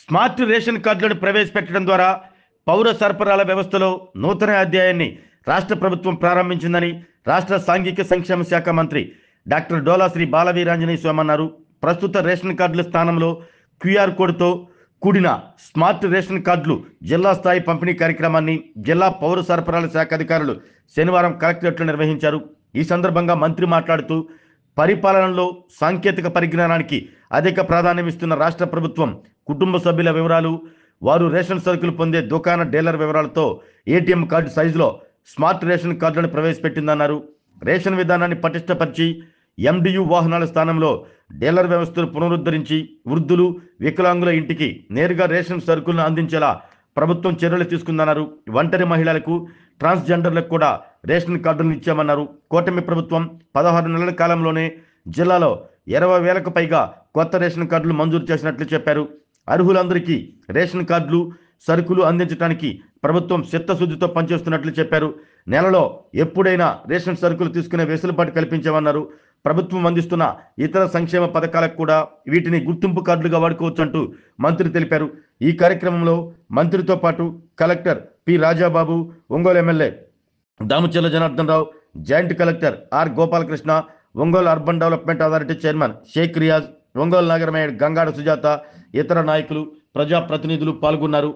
Smart ration కార్డులను ప్రవేశపెట్టడం ద్వారా పౌర సరఫరాల వ్యవస్థలో నూతన అధ్యాయాన్ని రాష్ట్ర ప్రభుత్వం ప్రారంభించిందని రాష్ట్ర సాంఘిక సంక్షేమ శాఖ మంత్రి డాక్టర్ డోలా శ్రీ బాలవీరాంజనేయ స్వామి అన్నారు. ప్రస్తుత రేషన్ కార్డుల స్థానంలో క్యూఆర్ కోడ్తో కూడిన స్మార్ట్ రేషన్ కార్డులు జిల్లా స్థాయి పంపిణీ కార్యక్రమాన్ని జిల్లా పౌర సరఫరాల శాఖ అధికారులు శనివారం కలెక్టరేట్లో నిర్వహించారు. ఈ సందర్భంగా మంత్రి మాట్లాడుతూ పరిపాలనలో సాంకేతిక పరిజ్ఞానానికి అధిక ప్రాధాన్యం ఇస్తున్న రాష్ట్ర ప్రభుత్వం కుటుంబ సభ్యుల వివరాలు, వారు రేషన్ సరుకులు పొందే దుకాణ డీలర్ వివరాలతో ఏటీఎం కార్డు సైజులో స్మార్ట్ రేషన్ కార్డులను ప్రవేశపెట్టిందన్నారు. రేషన్ విధానాన్ని పటిష్టపరిచి ఎండియు వాహనాల స్థానంలో డీలర్ వ్యవస్థను పునరుద్ధరించి వృద్ధులు, వికలాంగుల ఇంటికి నేరుగా రేషన్ సరుకులను అందించేలా ప్రభుత్వం చర్యలు తీసుకుందన్నారు. ఒంటరి మహిళలకు, ట్రాన్స్జెండర్లకు కూడా రేషన్ కార్డులను ఇచ్చామన్నారు. కూటమి ప్రభుత్వం 16 నెలల కాలంలోనే జిల్లాలో 20,000కు పైగా కొత్త రేషన్ కార్డులు మంజూరు చేసినట్లు చెప్పారు. అర్హులందరికీ రేషన్ కార్డులు, సరుకులు అందించడానికి ప్రభుత్వం చిత్తశుద్ధితో పనిచేస్తున్నట్లు చెప్పారు. నెలలో ఎప్పుడైనా రేషన్ సరుకులు తీసుకునే వెసులుబాటు కల్పించామన్నారు. ప్రభుత్వం అందిస్తున్న ఇతర సంక్షేమ పథకాలకు కూడా వీటిని గుర్తింపు కార్డులుగా వాడుకోవచ్చంటూ మంత్రి తెలిపారు. ఈ కార్యక్రమంలో మంత్రితో పాటు collector P Rajababu, Ongole MLA Damuchella Janardhan Rao, joint collector R Gopalakrishna, Ongole urban development authority chairman Sheikh Riyaz, Ongole నగర మేయర్ గంగాడ సుజాత, ఇతర నాయకులు, ప్రజాప్రతినిధులు పాల్గొన్నారు.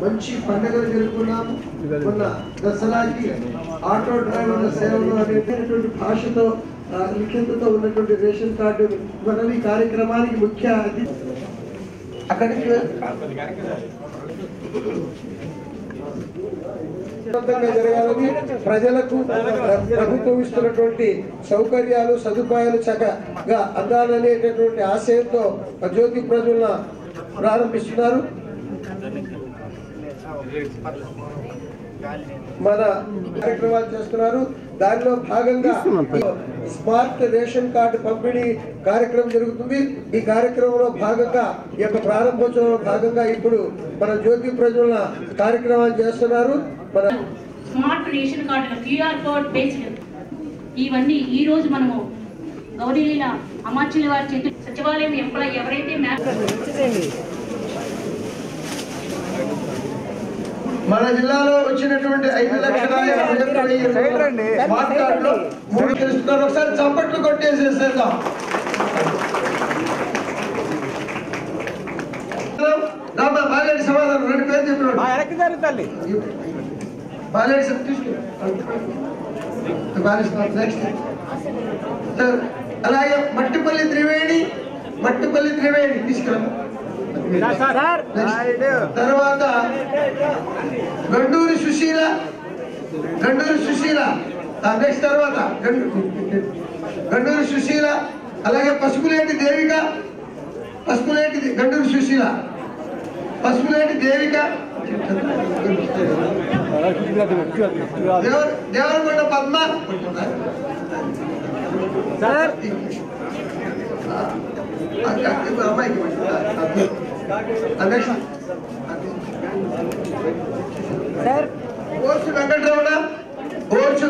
మంచి పండుగలు జరుపుకున్నాము. మొన్న దసరాకి ఆటో డ్రైవర్ల సేవలు అనేటువంటి భాషతో లిఖితతో ఉన్నటువంటి రేషన్ కార్డు మనవి కార్యక్రమానికి ముఖ్య అక్కడికి జరగాలని ప్రజలకు ప్రభుత్వం ఇస్తున్నటువంటి సౌకర్యాలు, సదుపాయాలు చక్కగా అందాలనేటటువంటి ఆశయంతో జ్యోతి ప్రజల ప్రారంభిస్తున్నారు. మన కార్యక్రమాలు చేస్తున్నారు. దానిలో భాగంగా స్మార్ట్ రేషన్ కార్డు పంపిణీ కార్యక్రమం జరుగుతుంది. ఈ కార్యక్రమంలో భాగంగా ఈ యొక్క ప్రారంభోత్సవంలో భాగంగా ఇప్పుడు మన జ్యోతి ప్రజల కార్యక్రమాలు చేస్తున్నారు. మన smart ration card QR code based ఇవన్నీ ఈ రోజు మనము గౌరీలీల అమాచ్యుల వారి చేతి సచివాలయం ఎంప్లాయీ ఎవరైతే మన జిల్లాలో వచ్చినటువంటి 5,50,000 స్మార్ట్ కార్డులు 3 తెలుస్తున్నారు. ఒకసారి చప్పట్లు కొట్టేసేసేద్దాం. బాలేడి సమాధానం 2 పేరు చెప్పినాడు. బాలేడి సార్ నెక్స్ట్ అలాగే మట్టిపల్లి త్రివేణి తీసుకురా. తర్వాత గండూరి సుశీల నెక్స్ట్ తర్వాత గండూరి సుశీల, అలాగే పసుపులేటి దేవిక, గండూరి సుశీల, పసుపులేటి దేవిక, దేవరకొండ పద్మ, అమ్మాయికి ఓర్సు వెంకటరమణ, ఓర్సు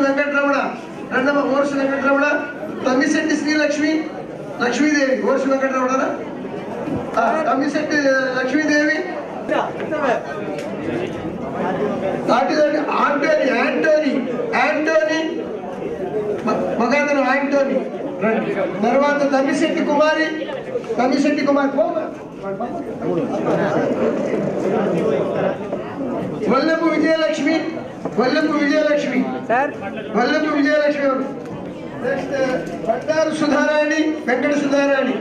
వెంకటరమణ, తమ్మిశెట్టి లక్ష్మీదేవి, ఓర్సు వెంకటరమణ, తమ్మిశెట్టి లక్ష్మీదేవి, యాంటోనీ మగాదను యాంటోనీ, తర్వాత తమ్మిశెట్టి కుమారి వల్లపు విజయలక్ష్మి, నెక్స్ట్ బండారు సుధారాణి, వెంకట సుధారాణి,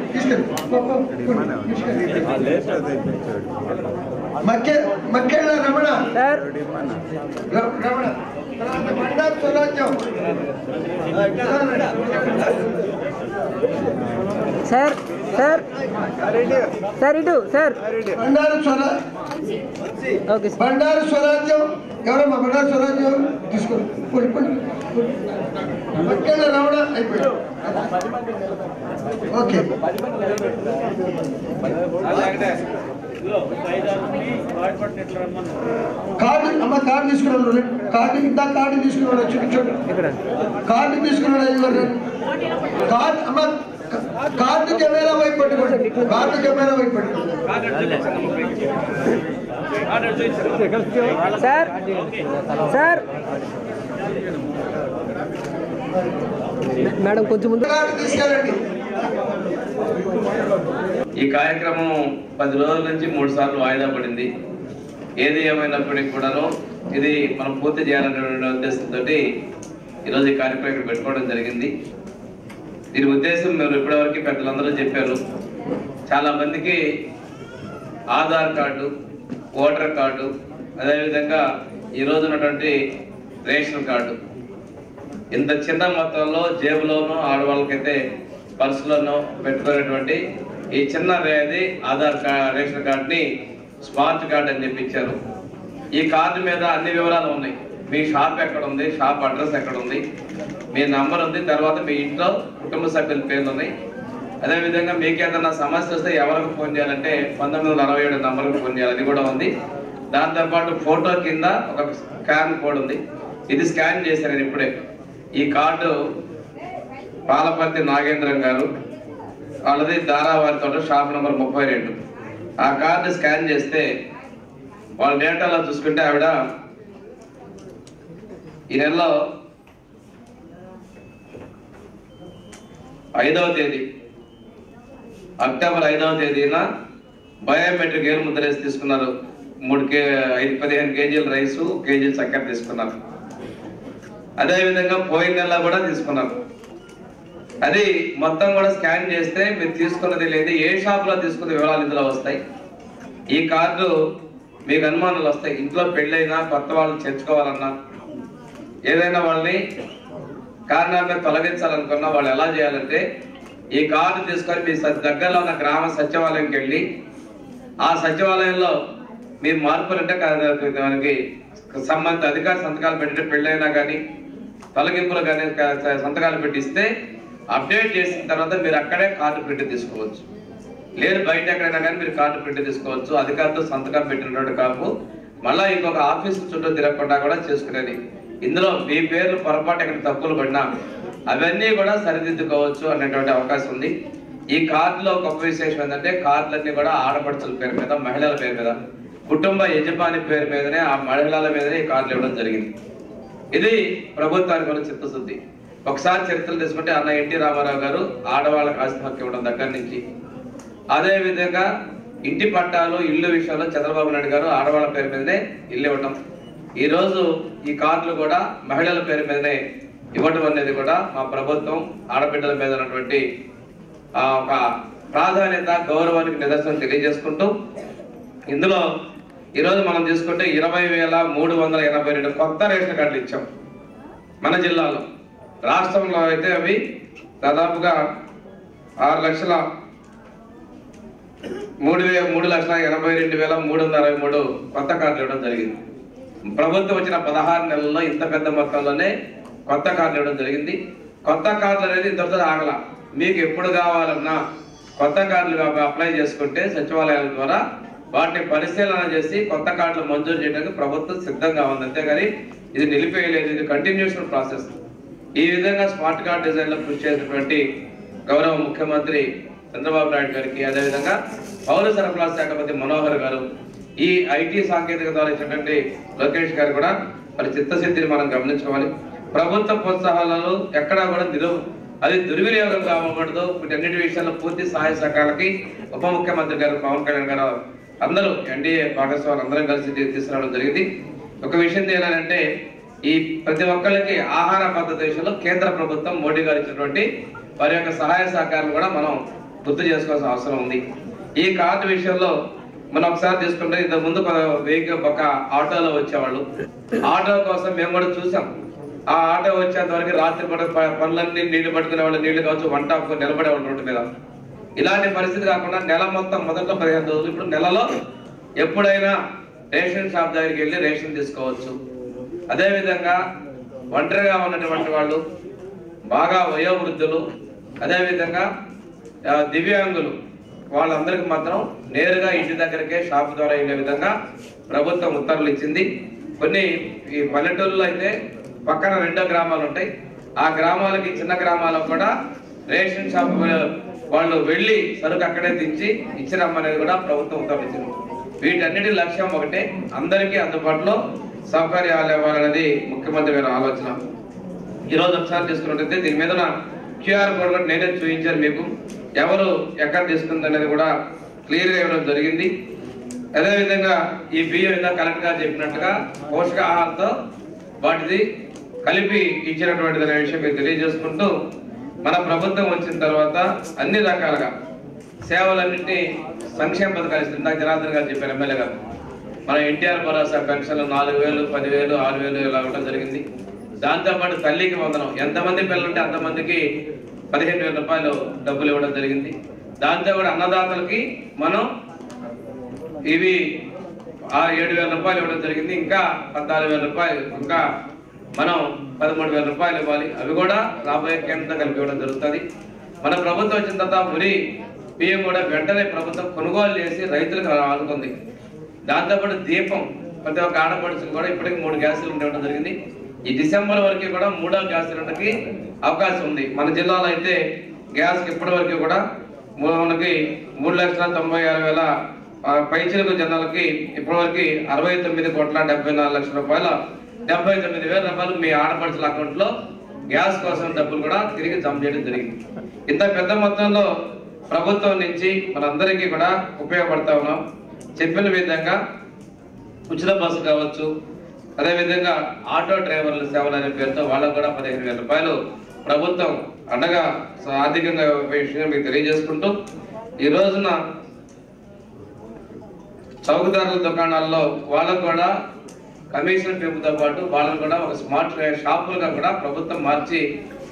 మక్కెళ్ళ రమణ, బండారు స్వరాజ్యం సార్ బండారు స్వరాజ్యం ఎవరమ్మా? బండారు స్వరాజ్యం తీసుకోండి. మక్కెళ్ళ రమణ అయిపోయాడు. ఓకే కార్డు అమ్మ, కార్డు తీసుకున్నాను. కార్డు తీసుకున్నాడు, చూపించండి. కార్డు తీసుకున్నాడు 5,000. కార్డు కెమెరా వైపు పెట్టుకోండి. కార్డు కెమెరా వైపు పెట్టుకోండి. సార్ మేడం కొంచెం ముందు కార్డు తీసుకెళ్ళండి. ఈ కార్యక్రమం 10 రోజుల నుంచి 3 సార్లు వాయిదా పడింది. ఏది ఏమైనప్పటికీ కూడాను ఇది మనం పూర్తి చేయాలనే ఉద్దేశంతో ఈరోజు ఈ కార్యక్రమం ఇక్కడ పెట్టుకోవడం జరిగింది. దీని ఉద్దేశం మేము ఇప్పటివరకు పెద్దలందరూ చెప్పారు. చాలా మందికి ఆధార్ కార్డు, ఓటర్ కార్డు, అదేవిధంగా ఈరోజు ఉన్నటువంటి రేషన్ కార్డు ఇంత చిన్న మొత్తంలో జేబులోనూ ఆడవాళ్ళకైతే పర్సులోనూ పెట్టుకునేటువంటి ఈ చిన్న ఆధార్ రేషన్ కార్డుని స్మార్ట్ కార్డు అని చెప్పించారు. ఈ కార్డు మీద అన్ని వివరాలు ఉన్నాయి. మీ షాప్ ఎక్కడ ఉంది, షాప్ అడ్రస్ ఎక్కడ ఉంది, మీ నంబర్ ఉంది, తర్వాత మీ ఇంట్లో కుటుంబ సభ్యుల పేర్లు ఉన్నాయి. అదేవిధంగా మీకు ఏదైనా సమస్య వస్తే ఎవరికి ఫోన్ చేయాలంటే 1967 నంబర్కి ఫోన్ చేయాలి, అది కూడా ఉంది. దాంతోపాటు ఫోటో కింద ఒక స్కాన్ కోడ్ ఉంది. ఇది స్కాన్ చేశారు ఇప్పుడే. ఈ కార్డు పాలపర్తి నాగేంద్రం గారు వాళ్ళది ధారావారి తోట, షాప్ నెంబర్ 32. ఆ కార్డు స్కాన్ చేస్తే వాళ్ళ డేటాలో చూసుకుంటే ఆవిడ ఈ నెలలో 5వ తేదీ అక్టోబర్ 5వ తేదీన బయోమెట్రిక్ ఏలు ముద్ర వేసి తీసుకున్నారు. 15 కేజీల రైసు, 1 కేజీ చక్కెర తీసుకున్నారు. అదేవిధంగా పోయిన నెల కూడా తీసుకున్నారు. అది మొత్తం కూడా స్కాన్ చేస్తే మీరు తీసుకున్నది లేదు, ఏ షాప్ లో తీసుకున్న వివరాలు ఇందులో వస్తాయి. ఈ కార్డు మీకు అనుమానాలు వస్తాయి. ఇంట్లో పెళ్ళైనా, కొత్త వాళ్ళు చేర్చుకోవాలన్నా, ఏదైనా వాళ్ళని కారణాన్ని తొలగించాలనుకున్నా వాళ్ళు ఎలా చేయాలంటే ఈ కార్డు తీసుకొని మీ దగ్గరలో ఉన్న గ్రామ సచివాలయంకి వెళ్ళి ఆ సచివాలయంలో మీరు మార్పులంటే దానికి సంబంధిత అధికార సంతకాలు పెట్టితే పెళ్ళైనా కానీ తొలగింపులు కానీ సంతకాలు పెట్టిస్తే అప్డేట్ చేసిన తర్వాత మీరు అక్కడే కార్డు ప్రింట్ తీసుకోవచ్చు. లేదు బయట ఎక్కడైనా కానీ మీరు కార్డు ప్రింట్ తీసుకోవచ్చు. అధికారితో సంతకం పెట్టినటువంటి కాపు మళ్ళీ ఇంకొక ఆఫీసు చుట్టూ తిరగకుండా కూడా చేసుకునేది. ఇందులో మీ పేర్లు పొరపాటు ఎక్కడ తప్పులు పడినా అవన్నీ కూడా సరిదిద్దుకోవచ్చు అనేటువంటి అవకాశం ఉంది. ఈ కార్డులో గొప్ప విశేషం ఏంటంటే కార్డులన్నీ కూడా ఆడపడుచుల పేరు మీద, మహిళల పేరు మీద, కుటుంబ యజమాని పేరు మీదనే, ఆ మహిళల మీదనే ఈ కార్డులు ఇవ్వడం జరిగింది. ఇది ప్రభుత్వానికి కూడా చిత్తశుద్ధి. ఒకసారి చరిత్రలు తీసుకుంటే అన్న ఎన్టీ రామారావు గారు ఆడవాళ్ళకి ఆస్తి హక్కు ఇవ్వడం దగ్గర నుంచి, అదే విధంగా ఇంటి పట్టాలు, ఇల్లు విషయంలో చంద్రబాబు నాయుడు గారు ఆడవాళ్ళ పేరు మీదనే ఇల్లు ఇవ్వడం. ఈ రోజు ఈ కార్డులు కూడా మహిళల పేరు మీదనే ఇవ్వడం అనేది కూడా మా ప్రభుత్వం ఆడబిడ్డల మీద ఉన్నటువంటి ఒక ప్రాధాన్యత, గౌరవానికి నిదర్శనం తెలియజేసుకుంటూ, ఇందులో ఈరోజు మనం తీసుకుంటే 20,382 కొత్త రేషన్ కార్డులు ఇచ్చాం మన జిల్లాలో. రాష్ట్రంలో అయితే అవి దాదాపుగా 3,82,363 కొత్త కార్డులు ఇవ్వడం జరిగింది. ప్రభుత్వం వచ్చిన 16 నెలల్లో ఇంత పెద్ద మొత్తంలోనే కొత్త కార్డులు ఇవ్వడం జరిగింది. కొత్త కార్డులు అనేది ఇంతటితో ఆగల. మీకు ఎప్పుడు కావాలన్నా కొత్త కార్డులు అప్లై చేసుకుంటే సచివాలయాల ద్వారా వాటిని పరిశీలన చేసి కొత్త కార్డులు మంజూరు చేయడానికి ప్రభుత్వం సిద్ధంగా ఉంది. అంతేగాని ఇది నిలిపేయలేదు, ఇది కంటిన్యూషన్ ప్రాసెస్. ఈ విధంగా స్మార్ట్ కార్డ్ డిజైన్ లో కృషి చేసినటువంటి గౌరవ ముఖ్యమంత్రి చంద్రబాబు నాయుడు గారికి, అదేవిధంగా పౌర సరఫరాల శాఖ మంత్రి మనోహర్ గారు, ఈ ఐటీ సాంకేతిక ద్వారా ఇచ్చినటువంటి లోకేష్ గారు కూడా మరి చిత్తశుద్ధిని మనం గమనించుకోవాలి. ప్రభుత్వ ప్రోత్సాహాలను ఎక్కడా కూడా అది దుర్వినియోగం కావకూడదు. వీటన్నిటి విషయాల్లో పూర్తి సహాయ సహకారాలకి ఉప ముఖ్యమంత్రి గారు పవన్ కళ్యాణ్ గారు అందరూ ఎన్డీఏ భాగస్వాములు అందరం కలిసి తీసుకురావడం జరిగింది. ఒక విషయం ఏంటంటే ఈ ప్రతి ఒక్కరికి ఆహార భద్రత విషయంలో కేంద్ర ప్రభుత్వం మోడీ గారు ఇచ్చినటువంటి వారి యొక్క సహాయ సహకారాలు కూడా మనం గుర్తు చేసుకోవాల్సిన అవసరం ఉంది. ఈ కార్డు విషయంలో మనం ఒకసారి తీసుకుంటే ఇంతకు ముందు ఒక ఆటోలో వచ్చేవాళ్ళు. ఆటో కోసం మేము కూడా చూసాం. ఆ ఆటో వచ్చేంత వరకు రాత్రి పూట పనులన్నీ నీళ్లు పట్టుకునే వాళ్ళు, నీళ్లు కావచ్చు, వంట నిలబడే వాళ్ళు రోడ్డు మీద. ఇలాంటి పరిస్థితి కాకుండా నెల మొత్తం మొదట్లో 15 రోజులు, ఇప్పుడు నెలలో ఎప్పుడైనా రేషన్ షాప్ దగ్గరికి వెళ్ళి రేషన్ తీసుకోవచ్చు. అదేవిధంగా ఒంటరిగా ఉన్నటువంటి వాళ్ళు, బాగా వయోవృద్ధులు, అదేవిధంగా దివ్యాంగులు, వాళ్ళందరికీ మాత్రం నేరుగా ఇంటి దగ్గరకే షాప్ ద్వారా వెళ్ళే విధంగా ప్రభుత్వం ఉత్తర్వులు ఇచ్చింది. కొన్ని ఈ పల్లెటూరులో అయితే పక్కన 2 గ్రామాలు ఉంటాయి. ఆ గ్రామాలకి చిన్న గ్రామాలకు కూడా రేషన్ షాప్ వాళ్ళు వెళ్ళి సరుకు అక్కడే దించి ఇచ్చిరమ్మనేది కూడా ప్రభుత్వం ఉత్తర్వించింది. వీటన్నిటి లక్ష్యం ఒకటే, అందరికీ అందుబాటులో సౌకర్యాలు ఇవ్వాలనేది ముఖ్యమంత్రి గారి ఆలోచన. ఈరోజు ఒకసారి తీసుకున్నట్టయితే దీని మీద క్యూఆర్ కోడ్ కూడా నేనే చూపించాను మీకు, ఎవరు ఎక్కడ తీసుకుంది అనేది కూడా క్లియర్గా ఇవ్వడం జరిగింది. అదేవిధంగా ఈ బియ్యం ఏదో కలెక్టర్ గారు చెప్పినట్టుగా పోషకాహారంతో వాటిది కలిపి ఇచ్చినటువంటిది అనే విషయం మీరు తెలియజేసుకుంటూ, మన ప్రభుత్వం వచ్చిన తర్వాత అన్ని రకాలుగా సేవలన్నింటినీ సంక్షేమ పథకాలు ఇస్తుంది. ఇందాక జనార్దన్ గారు చెప్పారు, ఎమ్మెల్యే గారు, మన ఎన్టీఆర్ భరోసా పెన్షన్లు 4,000, 10,000, 6,000 ఇలా ఇవ్వడం జరిగింది. దాంతోపాటు తల్లికి వందనం, ఎంతమంది పిల్లలు ఉంటే అంతమందికి 15,000 రూపాయలు డబ్బులు ఇవ్వడం జరిగింది. దాంతో కూడా అన్నదాతలకి మనం ఇవి 7,000 రూపాయలు ఇవ్వడం జరిగింది. ఇంకా 14,000 రూపాయలు, ఇంకా మనం 13,000 రూపాయలు ఇవ్వాలి. అవి కూడా రాబోయే కేంద్రంతో కలిపి ఇవ్వడం జరుగుతుంది. మన ప్రభుత్వం వచ్చిన తర్వాత ఉరి బియ్యం కూడా వెంటనే ప్రభుత్వం కొనుగోలు చేసి రైతులకు ఆదుకుంది. దాంతోపాటు దీపం ప్రతి ఒక్క ఆడపడుచులు కూడా ఇప్పటికి 3 గ్యాస్ సిలిండర్ ఇవ్వడం జరిగింది. ఈ డిసెంబర్ వరకు కూడా 3వ గ్యాస్ సిలిండర్కి అవకాశం ఉంది. మన జిల్లాలో అయితే గ్యాస్కి ఇప్పటి వరకు కూడా మనకి 3,96,000 పైచిలకు జనాలకి ఇప్పటివరకు 69,74,00,000 రూపాయల 79,000 రూపాయలు మీ ఆడపడుచుల అకౌంట్ లో గ్యాస్ కోసం డబ్బులు కూడా తిరిగి జమ చేయడం జరిగింది. ఇంత పెద్ద మొత్తంలో ప్రభుత్వం నుంచి మనందరికీ కూడా ఉపయోగపడతా ఉన్నాం. చెప్పిన విధంగా ఉచిత బస్సు కావచ్చు, అదేవిధంగా ఆటో డ్రైవర్ల సేవలు అనే పేరుతో వాళ్ళకు కూడా 15,000 రూపాయలు ప్రభుత్వం అండగా ఆర్థికంగా విషయం మీకు తెలియజేసుకుంటూ, ఈ రోజున చౌకదారుల దుకాణాల్లో వాళ్ళకు కూడా కమిషన్ పెంపుతో పాటు వాళ్ళని కూడా ఒక స్మార్ట్ షాపులుగా కూడా ప్రభుత్వం మార్చి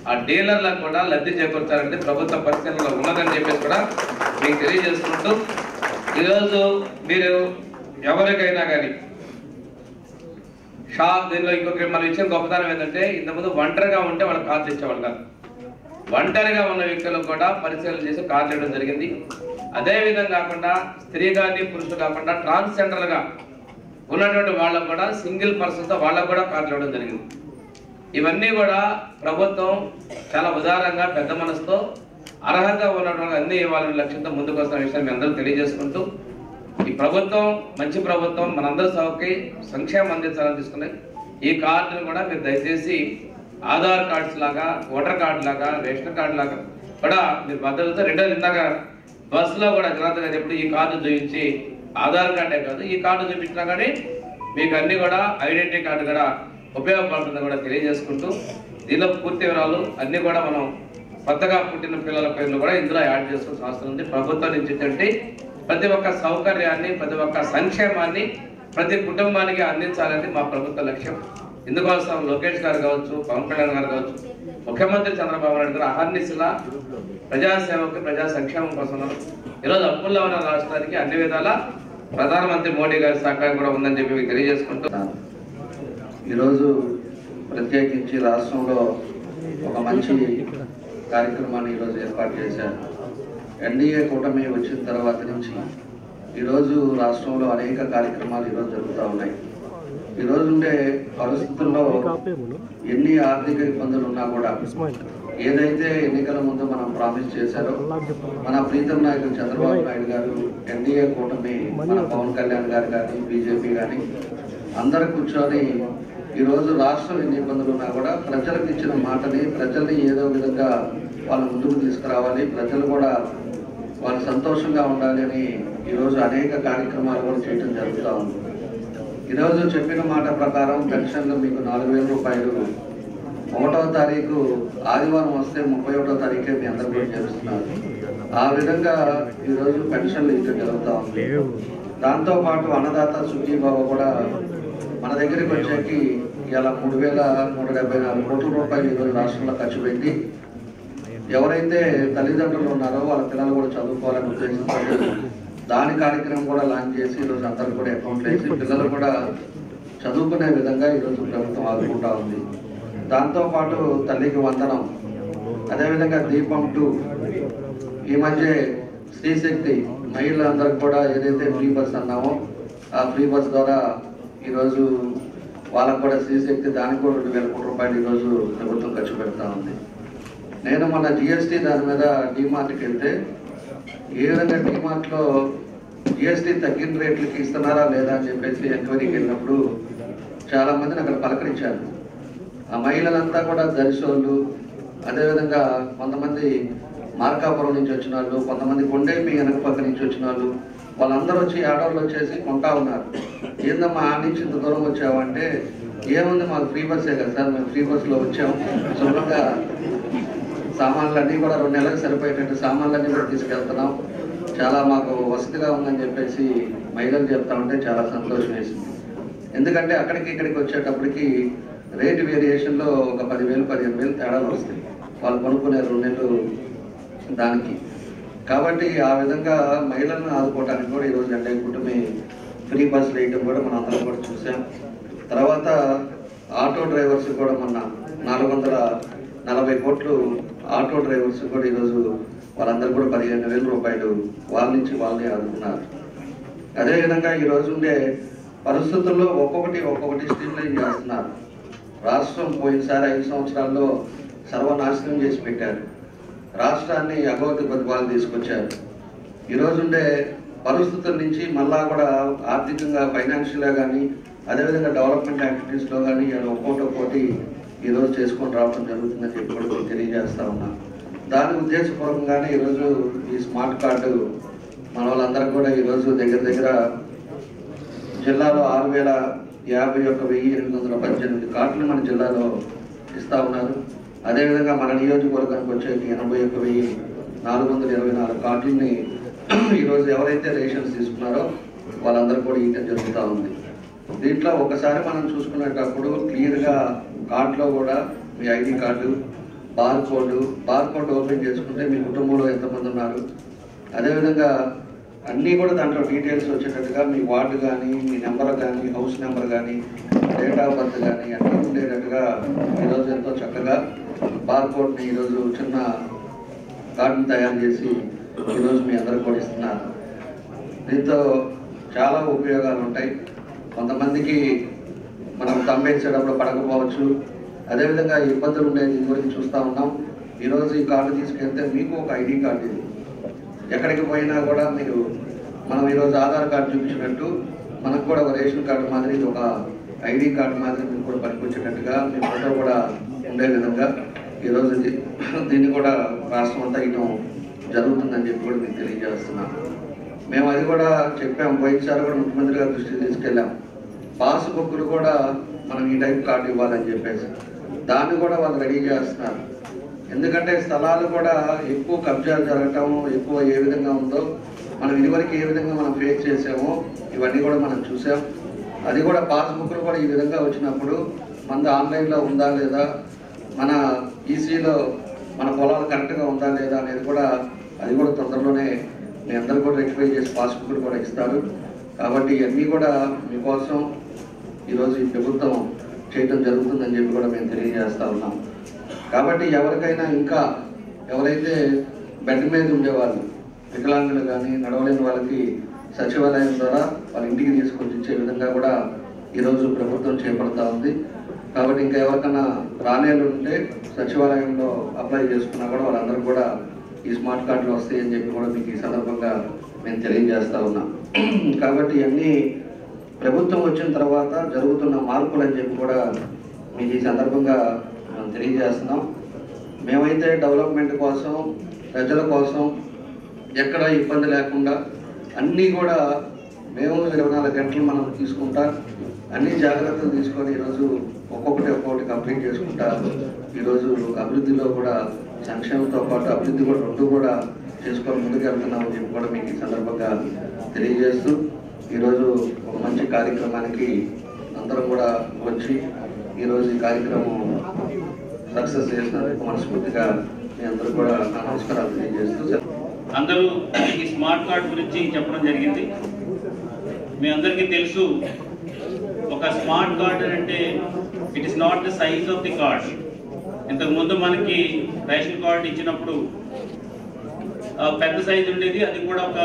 ఆ డీలర్లకు కూడా లబ్ధి చేకూర్చాలంటే ప్రభుత్వ పరిస్థితుల్లో ఉన్నదని చెప్పేసి కూడా మీకు తెలియజేసుకుంటూ, ఈరోజు మీరు ఎవరికైనా కానీ దీనిలో ఇంకొక మనం ఇచ్చిన గొప్పతనం ఏంటంటే, ఇంతకుముందు ఒంటరిగా ఉంటే వాళ్ళకి కార్డు ఇచ్చేవాళ్ళు కాదు. ఒంటరిగా ఉన్న వ్యక్తులకు కూడా పరిశీలన చేసి కార్డు ఇవ్వడం జరిగింది. అదేవిధంగా కాకుండా స్త్రీ కానీ పురుషులు కాకుండా ట్రాన్స్జెండర్గా ఉన్నటువంటి వాళ్ళకు కూడా సింగిల్ పర్సన్తో వాళ్ళకు కూడా కార్డులు ఇవ్వడం జరిగింది. ఇవన్నీ కూడా ప్రభుత్వం చాలా ఉదారంగా పెద్ద మనసుతో అర్హత ఉన్నటువంటి అన్ని ఇవ్వాలనే లక్ష్యంతో ముందుకు వస్తున్న విషయాన్ని మీ అందరూ తెలియజేసుకుంటూ, ఈ ప్రభుత్వం మంచి ప్రభుత్వం, మనందరి సౌకి సంక్షేమం అందించాలని తీసుకున్నాయి. ఈ కార్డును కూడా మీరు దయచేసి ఆధార్ కార్డ్స్ లాగా, ఓటర్ కార్డు లాగా, రేషన్ కార్డు లాగా కూడా మీరు భద్రత. రెండోది, ఇందాక బస్సులో కూడా జనార్దన్ చెప్పి ఈ కార్డు చూపించి ఆధార్ కార్డే కాదు, ఈ కార్డు చూపించినా కానీ మీకు అన్ని కూడా ఐడెంటిటీ కార్డు కూడా ఉపయోగపడుతుందని కూడా తెలియజేసుకుంటూ, దీనిలో పూర్తి వివరాలు అన్ని కూడా మనం కొత్తగా పుట్టిన పిల్లల పేర్లు కూడా ఇందులో యాడ్ చేసుకోవాల్సిన అవసరం ఉంది. ప్రభుత్వం నుంచి ప్రతి ఒక్క సౌకర్యాన్ని, ప్రతి ఒక్క సంక్షేమాన్ని ప్రతి కుటుంబానికి అందించాలని మా ప్రభుత్వ లక్ష్యం. ఇందుకోసం లోకేష్ గారు కావచ్చు, పవన్ కళ్యాణ్ గారు కావచ్చు, ముఖ్యమంత్రి చంద్రబాబు నాయుడు గారు అహర్నిశలా ప్రజాసేవకు, ప్రజా సంక్షేమం కోసం ఈరోజు అప్పుల్లో ఉన్న రాష్ట్రానికి అన్ని విధాలా ప్రధానమంత్రి మోడీ గారి సహకారం కూడా ఉందని చెప్పి మీకు తెలియజేసుకుంటున్నాను. ఈరోజు ప్రత్యేకించి రాష్ట్రంలో ఒక మంచి కార్యక్రమాన్ని ఈరోజు ఏర్పాటు చేశారు. ఎన్డీఏ కూటమి వచ్చిన తర్వాత నుంచి ఈరోజు రాష్ట్రంలో అనేక కార్యక్రమాలు ఈరోజు జరుగుతూ ఉన్నాయి. ఈరోజు ఉండే పరిస్థితుల్లో ఎన్ని ఆర్థిక ఇబ్బందులు ఉన్నా కూడా ఏదైతే ఎన్నికల ముందు మనం ప్రామిస్ చేశారో మన ప్రీతం నాయకులు చంద్రబాబు నాయుడు గారు, ఎన్డీఏ కూటమి, మన పవన్ కళ్యాణ్ గారు కానీ, బీజేపీ కానీ అందరూ కూర్చొని ఈరోజు రాష్ట్రం ఎన్ని ఇబ్బందులు ఉన్నా కూడా ప్రజలకు ఇచ్చిన మాటని, ప్రజల్ని ఏదో విధంగా వాళ్ళ ముందుకు తీసుకురావాలి, ప్రజలు కూడా వాళ్ళు సంతోషంగా ఉండాలి అని ఈరోజు అనేక కార్యక్రమాలు కూడా చేయడం జరుగుతూ ఉంది. ఈరోజు చెప్పిన మాట ప్రకారం పెన్షన్లు మీకు 4,000 రూపాయలు 1వ తారీఖు ఆదివారం వస్తే 31వ తారీఖే మీ అందరూ కూడా చేస్తున్నారు. ఆ విధంగా ఈరోజు పెన్షన్లు ఇవ్వడం జరుగుతూ ఉంది. దాంతోపాటు అన్నదాత సుఖీభావ కూడా మన దగ్గరికి వచ్చేకి ఇలా 3,174 కోట్ల రూపాయలు ఈరోజు రాష్ట్రంలో ఖర్చు పెట్టి ఎవరైతే తల్లిదండ్రులు ఉన్నారో వాళ్ళ పిల్లలు కూడా చదువుకోవాలని ఉద్దేశించి దాని కార్యక్రమం కూడా లాంచ్ చేసి ఈరోజు అందరూ కూడా అకౌంట్ వేసి పిల్లలు కూడా చదువుకునే విధంగా ఈరోజు ప్రభుత్వం ఆదుకుంటా ఉంది. దాంతోపాటు తల్లికి వందనం, అదేవిధంగా దీపం 2, ఈ మధ్య స్త్రీశక్తి మహిళలందరికీ కూడా ఏదైతే ఫ్రీ బస్ అన్నామో ఆ ఫ్రీ బస్ ద్వారా ఈరోజు వాళ్ళకు కూడా శ్రీశక్తి దానికి కూడా 2,000 కోట్ల రూపాయలు ఈరోజు ప్రభుత్వం ఖర్చు పెడతా ఉంది. నేను మన జిఎస్టీ దాని మీద డీమార్ట్కి వెళ్తే ఏ విధంగా డీమార్ట్లో జిఎస్టీ తగ్గిన రేట్లకి ఇస్తున్నారా లేదా అని చెప్పేసి ఎంక్వైరీకి వెళ్ళినప్పుడు చాలామందిని అక్కడ పలకరించారు. ఆ మహిళలంతా కూడా దర్శోళ్ళు, అదేవిధంగా కొంతమంది మార్కాపురం నుంచి వచ్చిన వాళ్ళు, కొంతమంది కొండేపి వెనక పక్క నుంచి వచ్చిన వాళ్ళు, వాళ్ళందరూ వచ్చి ఆడవాళ్ళు వచ్చేసి కొంటా ఉన్నారు. ఏందమ్మా ఆ నుంచి ఇంత దూరం వచ్చామంటే, ఏముంది మాకు ఫ్రీ బస్సే కదా సార్, మేము ఫ్రీ బస్సులో వచ్చాము, శుభ్రంగా సామాన్లన్నీ కూడా 2 నెలలకు సరిపోయేటట్టు సామాన్లన్నీ కూడా తీసుకెళ్తున్నాం, చాలా మాకు వసతిగా ఉందని చెప్పేసి మహిళలు చెప్తా ఉంటే చాలా సంతోషం వేసింది. ఎందుకంటే అక్కడికి ఇక్కడికి వచ్చేటప్పటికి రేటు వేరియేషన్లో ఒక 10,000 15,000 తేడాలు వస్తాయి వాళ్ళు కొనుక్కునే 2 నెలలు దానికి. కాబట్టి ఆ విధంగా మహిళలను ఆదుకోవడానికి కూడా ఈరోజు ఎన్డీఏ కూటమి ఫ్రీ బస్సులు వేయడం కూడా మనం అందరం కూడా చూసాం. తర్వాత ఆటో డ్రైవర్స్ కూడా మొన్న 440 కోట్లు ఆటో డ్రైవర్స్ కూడా ఈరోజు వాళ్ళందరూ కూడా 15,000 రూపాయలు వాళ్ళ నుంచి వాళ్ళని ఆదుకున్నారు. అదేవిధంగా ఈరోజు ఉండే పరిస్థితుల్లో ఒక్కొక్కటి స్ట్రీమ్లైన్ చేస్తున్నారు. రాష్ట్రం పోయినసారి 5 సంవత్సరాల్లో సర్వనాశనం చేసి పెట్టారు. రాష్ట్రాన్ని అగౌతి బతుకులు తీసుకొచ్చారు. ఈరోజు ఉండే పరిస్థితుల నుంచి మళ్ళా కూడా ఆర్థికంగా ఫైనాన్షియల్గా కానీ అదేవిధంగా డెవలప్మెంట్ యాక్టివిటీస్లో కానీ ఒక్కొక్కటి ఈరోజు చేసుకొని రావడం జరుగుతుందని చెప్పి కూడా మీకు తెలియజేస్తా ఉన్నా. దాని ఉద్దేశపూర్వకంగానే ఈరోజు ఈ స్మార్ట్ కార్డు మన వాళ్ళందరూ కూడా ఈరోజు దగ్గర జిల్లాలో 6,51,818 కార్డులు మన జిల్లాలో ఇస్తా ఉన్నారు. అదేవిధంగా మన నియోజకవర్గానికి వచ్చే 81,424 కార్డులని ఈరోజు ఎవరైతే రేషన్స్ తీసుకున్నారో వాళ్ళందరూ కూడా ఇవ్వడం జరుగుతూ ఉంది. దీంట్లో ఒకసారి మనం చూసుకునేటప్పుడు క్లియర్గా కార్డులో కూడా మీ ID card, bar code open చేసుకుంటే మీ కుటుంబంలో ఎంతమంది ఉన్నారు, అదేవిధంగా అన్నీ కూడా దాంట్లో డీటెయిల్స్ వచ్చేటట్టుగా మీ వార్డు కానీ, మీ నెంబర్ కానీ, హౌస్ నెంబర్ కానీ, డేట్ ఆఫ్ బర్త్ కానీ అన్నీ ఉండేటట్టుగా ఈరోజు ఎంతో చక్కగా బార్ కోడ్ని ఈరోజు చిన్న కార్డుని తయారు చేసి ఈరోజు మీ అందరూ కూడా ఇస్తున్నారు. దీంతో చాలా ఉపయోగాలు ఉంటాయి. కొంతమందికి మనం తంబేసేటప్పుడు పడకపోవచ్చు, అదేవిధంగా ఇబ్బందులు ఉండేది దీని గురించి చూస్తూ ఉన్నాం. ఈరోజు ఈ కార్డు తీసుకెళ్తే మీకు ఒక ఐడి కార్డు, ఇది ఎక్కడికి పోయినా కూడా మీరు మనం ఈరోజు ఆధార్ కార్డు చూపించినట్టు మనకు కూడా ఒక రేషన్ కార్డు మాదిరి ఒక ఐడి కార్డు మాదిరి మీకు కూడా పనికొచ్చేటట్టుగా మీ ఫోటో కూడా ఉండే విధంగా ఈరోజు దీన్ని కూడా రాష్ట్రం అంతా ఇవ్వడం జరుగుతుందని చెప్పి కూడా మీకు తెలియజేస్తున్నాం. మేము అది కూడా చెప్పాము, పోయినసారి కూడా ముఖ్యమంత్రి గారి దృష్టికి తీసుకెళ్ళాం. పాస్బుక్లు కూడా మనం ఈ టైప్ కార్డు ఇవ్వాలని చెప్పేసి దాన్ని కూడా వాళ్ళు రెడీ చేస్తున్నారు. ఎందుకంటే స్థలాలు కూడా ఎక్కువ కబ్జాలు జరగటం ఎక్కువ ఏ విధంగా ఉందో మనం ఇదివరకు ఏ విధంగా మనం ఫేస్ చేసామో ఇవన్నీ కూడా మనం చూసాం. అది కూడా పాస్బుక్లు కూడా ఈ విధంగా వచ్చినప్పుడు మన ఆన్లైన్లో ఉందా లేదా, మన ఈసీలో మన పొలాలు కరెక్ట్గా ఉందా లేదా అనేది కూడా అది కూడా తొందరలోనే మీ అందరూ కూడా రెక్టిఫై చేసి పాస్బుక్లు కూడా ఇస్తారు. కాబట్టి ఇవన్నీ కూడా మీకోసం ఈరోజు ఈ ప్రభుత్వం చేయడం జరుగుతుందని చెప్పి కూడా మేము తెలియజేస్తూ ఉన్నాం. కాబట్టి ఎవరికైనా ఇంకా ఎవరైతే బెడ్ మీద ఉండేవాళ్ళు వికలాంగులు కానీ నడవలేని వాళ్ళకి సచివాలయం ద్వారా వాళ్ళ ఇంటికి తీసుకొని ఇచ్చే విధంగా కూడా ఈరోజు ప్రభుత్వం చేపడుతూ ఉంది. కాబట్టి ఇంకా ఎవరికైనా రానేళ్ళు ఉంటే సచివాలయంలో అప్లై చేసుకున్నా కూడా వాళ్ళందరూ కూడా ఈ స్మార్ట్ కార్డులు వస్తాయని చెప్పి కూడా మీకు ఈ సందర్భంగా మేము తెలియజేస్తూ ఉన్నాం. కాబట్టి ఇవన్నీ ప్రభుత్వం వచ్చిన తర్వాత జరుగుతున్న మార్పులు అని చెప్పి కూడా మీకు ఈ సందర్భంగా మనం తెలియజేస్తున్నాం. మేమైతే డెవలప్మెంట్ కోసం ప్రజల కోసం ఎక్కడ ఇబ్బంది లేకుండా అన్నీ కూడా మేము 24 గంటలు మనం తీసుకుంటా అన్ని జాగ్రత్తలు తీసుకొని ఈరోజు ఒక్కొక్కటి కంప్లీట్ చేసుకుంటా ఈరోజు అభివృద్ధిలో కూడా సంక్షేమంతో పాటు అభివృద్ధి కూడా రెండు కూడా చేసుకొని ముందుకు వెళ్తున్నామని చెప్పి కూడా మీకు ఈ సందర్భంగా తెలియజేస్తూ ఈరోజు ఒక మంచి కార్యక్రమానికి అందరం కూడా వచ్చి ఈరోజు ఈ కార్యక్రమం సక్సెస్ చేసినందుకు మనస్ఫూర్తిగా మీ అందరూ కూడా నా నమస్కారాలు తెలియజేస్తూ అందరూ ఈ స్మార్ట్ కార్డ్ గురించి చెప్పడం జరిగింది. మీ అందరికీ తెలుసు, ఒక స్మార్ట్ కార్డ్ అంటే it is not the size of the card. ఇంతకుముందు మనకి రేషన్ కార్డు ఇచ్చినప్పుడు పెద్ద సైజు ఉండేది, అది కూడా ఒక